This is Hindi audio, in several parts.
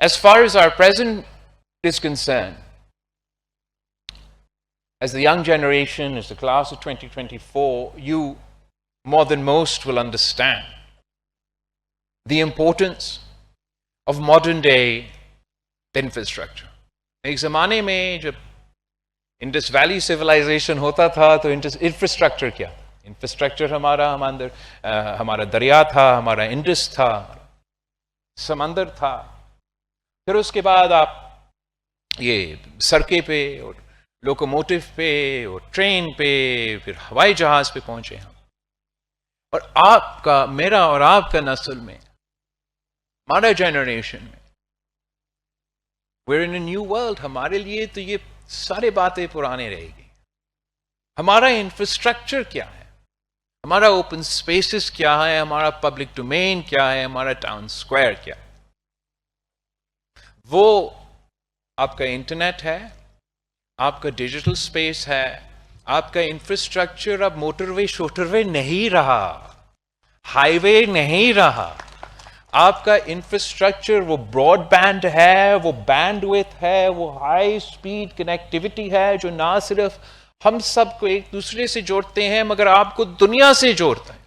as far as our present is concerned, as the young generation, as the class of 2024, you more than most will understand the importance of modern day infrastructure. एक ज़माने में जब इंडस वैली सिविलाइजेशन होता था तो इंफ्रास्ट्रक्चर क्या, इंफ्रास्ट्रक्चर हमारा दरिया था, हमारा इंडस था, समंदर था। फिर उसके बाद आप ये सड़कें पे और लोकोमोटिव पे और ट्रेन पे, फिर हवाई जहाज पे पहुंचे हम। और आपका, मेरा और आपका नस्ल में, हमारा जनरेशन में, we're in a new world। हमारे लिए तो ये सारी बातें पुरानी रहेगी। हमारा इंफ्रास्ट्रक्चर क्या है, हमारा ओपन स्पेसेस क्या है, हमारा पब्लिक डोमेन क्या है, हमारा टाउन स्क्वायर क्या है, वो आपका इंटरनेट है, आपका डिजिटल स्पेस है, आपका इंफ्रास्ट्रक्चर अब मोटरवे शोटरवे नहीं रहा, हाईवे नहीं रहा। आपका इंफ्रास्ट्रक्चर वो ब्रॉडबैंड है, वो बैंडविड्थ है, वो हाई स्पीड कनेक्टिविटी है, जो ना सिर्फ हम सबको एक दूसरे से जोड़ते हैं मगर आपको दुनिया से जोड़ता है,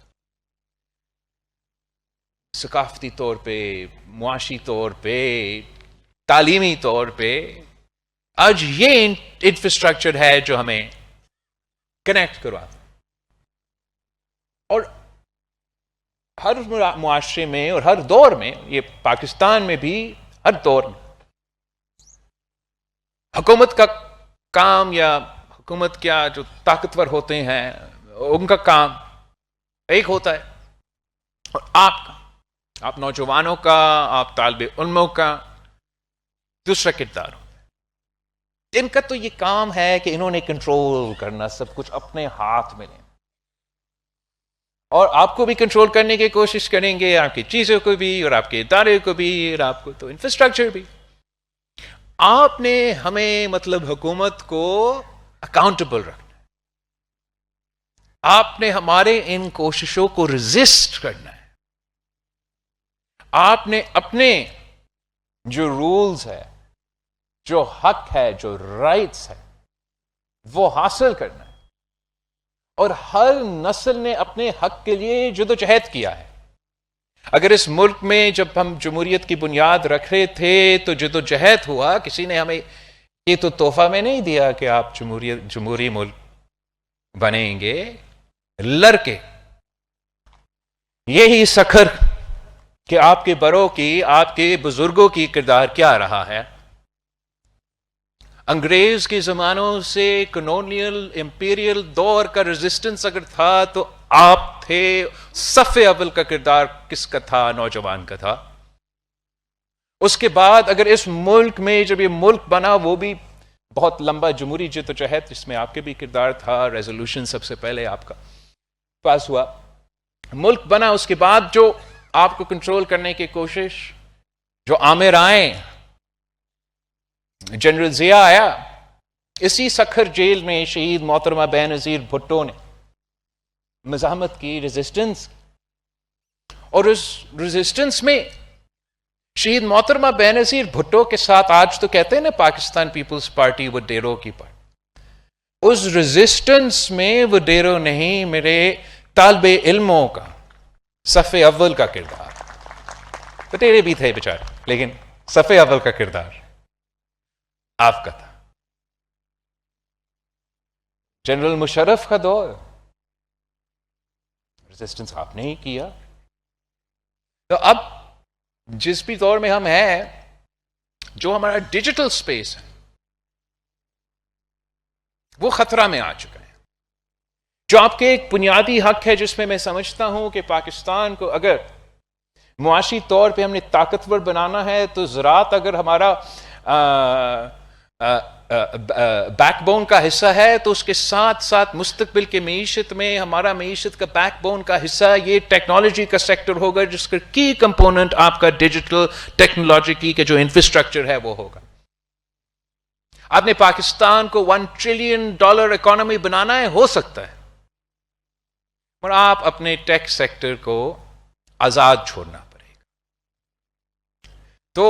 सकाफती तौर पे, मुआशी तौर पे, तालीमी तौर पे। आज ये इंफ्रास्ट्रक्चर है जो हमें कनेक्ट करवाता है। और हर मुआशरे में और हर दौर में, ये पाकिस्तान में भी हर दौर में, हुकूमत का काम या हुकूमत क्या जो ताकतवर होते हैं उनका काम एक होता है, और आपका, आप नौजवानों का, आप तालिबे उल्मों का दूसरा किरदार होता है। इनका तो ये काम है कि इन्होंने कंट्रोल करना सब कुछ अपने हाथ में लेना, और आपको भी कंट्रोल करने की कोशिश करेंगे, आपकी चीजों को भी और आपके इदारे को भी और आपको तो इंफ्रास्ट्रक्चर भी। आपने हमें मतलब हुकूमत को अकाउंटेबल रखना है, आपने हमारे इन कोशिशों को रेजिस्ट करना है, आपने अपने जो रूल्स है, जो हक है, जो राइट्स है, वो हासिल करना है। और हर नस्ल ने अपने हक के लिए जदोजहद किया है। अगर इस मुल्क में जब हम जमहूरियत की बुनियाद रख रहे थे तो जदोजहद हुआ, किसी ने हमें ये तो तोहफा में नहीं दिया कि आप जमहूरी मुल्क बनेंगे, लड़के यही सखर कि आपके बड़ों की, आपके बुजुर्गों की किरदार क्या रहा है। अंग्रेज के जमानों से कॉलोनियल इंपीरियल दौर का रेजिस्टेंस अगर था तो आप थे। सफ़े अव्वल का किरदार किसका था? नौजवान का था। उसके बाद अगर इस मुल्क में जब ये मुल्क बना, वो भी बहुत लंबा जमहूरी जद्दोजहद जिसमें आपके भी किरदार था, रेजोल्यूशन सबसे पहले आपका पास हुआ, मुल्क बना। उसके बाद जो आपको कंट्रोल करने की कोशिश, जो आमिर आए, जनरल जिया आया, इसी सखर जेल में शहीद मोहतरमा बेनज़ीर भुट्टो ने मज़ाहमत की, रेजिस्टेंस, और उस रेजिस्टेंस में शहीद मोहतरमा बेनज़ीर भुट्टो के साथ आज तो कहते हैं ना पाकिस्तान पीपल्स पार्टी वडेरो की पार्टी, उस रेजिस्टेंस में वडेरो नहीं, मेरे तालिबे इल्मों का सफ़े अव्वल का किरदार, वडेरे भी थे बेचारे, लेकिन सफ़े अव्वल का किरदार आपका था। जनरल मुशर्रफ का दौर, रेजिस्टेंस आपने ही किया। तो अब जिस भी दौर में हम हैं, जो हमारा डिजिटल स्पेस है वो खतरा में आ चुका है। जो आपके एक बुनियादी हक है, जिसमें मैं समझता हूं कि पाकिस्तान को अगर मुआशी तौर पे हमने ताकतवर बनाना है तो ज़राअत अगर हमारा बैकबोन का हिस्सा है, तो उसके साथ साथ मुस्तकबिल के मीशत में हमारा मीशत का बैकबोन का हिस्सा ये टेक्नोलॉजी का सेक्टर होगा, जिसका की कंपोनेंट आपका डिजिटल टेक्नोलॉजी की के जो इंफ्रास्ट्रक्चर है वो होगा। आपने पाकिस्तान को $1 ट्रिलियन इकोनॉमी बनाना है, हो सकता है, और आप अपने टेक सेक्टर को आजाद छोड़ना पड़ेगा। तो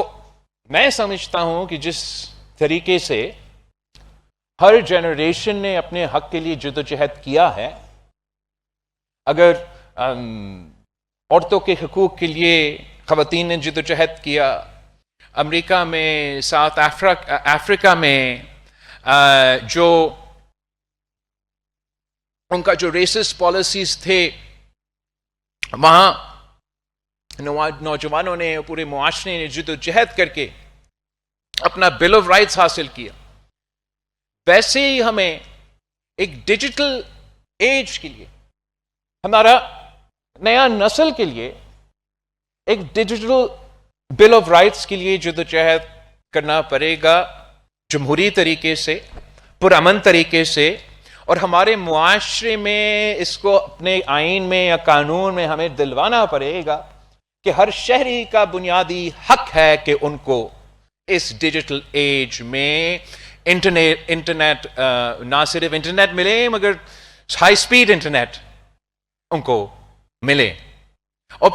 मैं समझता हूं कि जिस तरीके से हर जनरेशन ने अपने हक के लिए जद्दोजहद किया है, अगर औरतों के हकूक़ के लिए ख़वातीन ने जद्दोजहद किया, अमेरिका में, साउथ अफ्रीका में जो उनका जो रेसिस्ट पॉलिसीज थे, वहाँ नौजवानों ने, पूरे मुआशरे ने जद्दोजहद करके अपना बिल ऑफ राइट्स हासिल किया। वैसे ही हमें एक डिजिटल एज के लिए, हमारा नया नस्ल के लिए एक डिजिटल बिल ऑफ राइट्स के लिए जद्दोजहद करना पड़ेगा, जमहूरी तरीके से, पुरअमन तरीके से। और हमारे मुआशरे में इसको अपने आइन में या कानून में हमें दिलवाना पड़ेगा कि हर शहरी का बुनियादी हक है कि उनको इस डिजिटल एज में इंटरनेट ना सिर्फ इंटरनेट मिले, मगर हाई स्पीड इंटरनेट उनको मिले।